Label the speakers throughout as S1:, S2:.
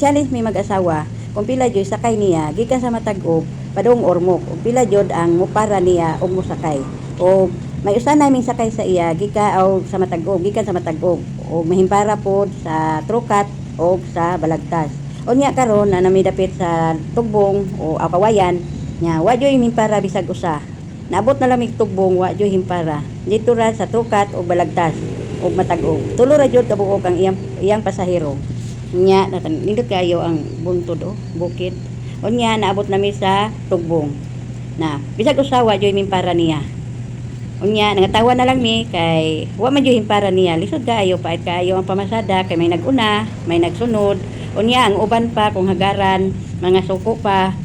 S1: challenge mi mag-asawa kung pila jud sakay niya gikan sa matag-og padung ormok ug pila jud ang mupara niya og mosakay. O may usa naming sakay sa iya gikan sa matag-og gikan sa matag-og ug mahimpara pod sa trukat o sa balagtas. Unya karon na namidapit sa tugbong o kawayan nya wa joy himpara bisag usa. Naabot na lamig tugbong wa joy himpara. Dito ra sa trukat o balagtas ug matag-og. Tulo ra jud kabuok ang iyang pasahero. Nya nindot kayo ang buntod bukid. Unya naabot nami sa tugbong. Na bisag usa wa joy himpara niya. Unya nangatawa na lang mi kay wa man joy himpara niya. Lisod kaayo pait kaayo ang pamasada kay may naguna, may nagsunod. Unya ang uban pa kung hagaran, mga suko pa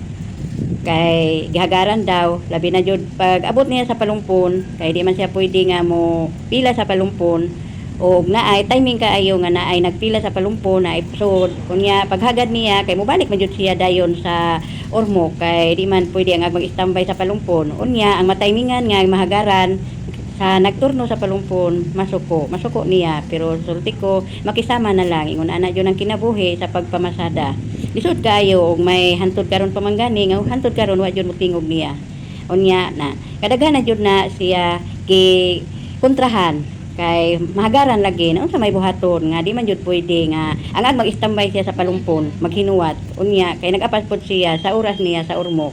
S1: kay gihagaran daw labi na jud pag abot niya sa palumpon kay di man siya pwede nga mo pila sa palumpon o naay timing kaayo nga naay nagpila sa palumpon na episode kunya paghagad niya kay mobalik man jud siya dayon sa ormok kay di man pwede ang mag-standby sa palumpon unya ang matimingan nga mahagaran sa nagturno sa palumpon masuko niya pero sulti ko makisama na lang ingon ana jud ang kinabuhi sa pagpamasada lisod kayo og may hantod karon pamanggani nga hantod karon wa jud motingog niya unya na kadaghan na jud na siya gi kontrahan kay mahagaran lagi na unsa may buhaton nga di man jud pwede nga ang mag-standby siya sa palumpon maghinuwat unya kay nag-apas pod siya sa oras niya sa ormok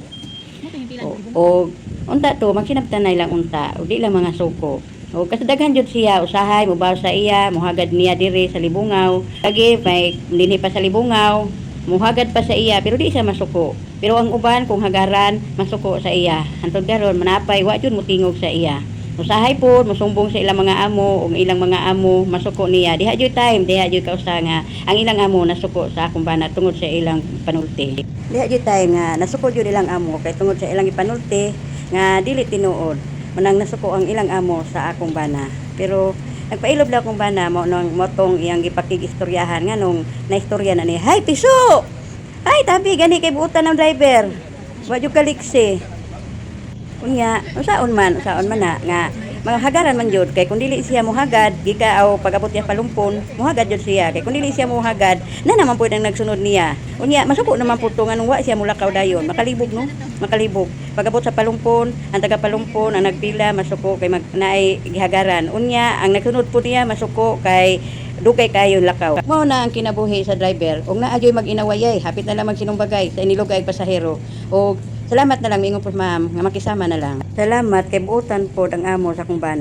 S1: o unta to magsinabtanay lang unta ug di lang mga suko o kasdaghan jud siya usahay mobaw sa iya mohagad niya diri sa libungaw lagi may dinhi pa sa libungaw muhagad pa sa iya pero di siya masuko pero ang uban kung hagaran masuko sa iya hantod karon manapay wa jud motingog sa iya usahay pod mosumbong sa ilang mga amo ug ilang mga amo masuko niya diha jud kausa nga ang ilang amo nasuko sa akong bana tungod sa ilang panulti diha jud time nga nasuko jud ilang amo kay tungod sa ilang ipanulti nga dili tinuod manang nasuko ang ilang amo sa akong bana pero nagpailob lang akong bana mo nang motong iyang gipakigistoryahan nga nung naistorya na ni hay piso ay tabi gani kay buutan ng driver wa jud kaliksi unya unsaon man na nga mahagaran man jud kay kun dili siya mohagad gikaaw pag-abot niya palumpon mohagad jud siya kay kun dili siya mohagad na naman pud ang nagsunod niya unya masuko naman pud to nga nung wa siya mulakaw dayon makalibog pag-abot sa palumpon ang taga palumpon ang nagpila masuko kay naay gihagaran unya ang nagsunod pud niya masuko kay dugay kayo lakaw mao na ang kinabuhi sa driver ug naa joy mag-inawayay hapit na lang magsinumbagay sa inilugay pasahero ug salamat na lang mingon po ma'am nga makisama na lang salamat kay buutan pod ang amo sa akong bana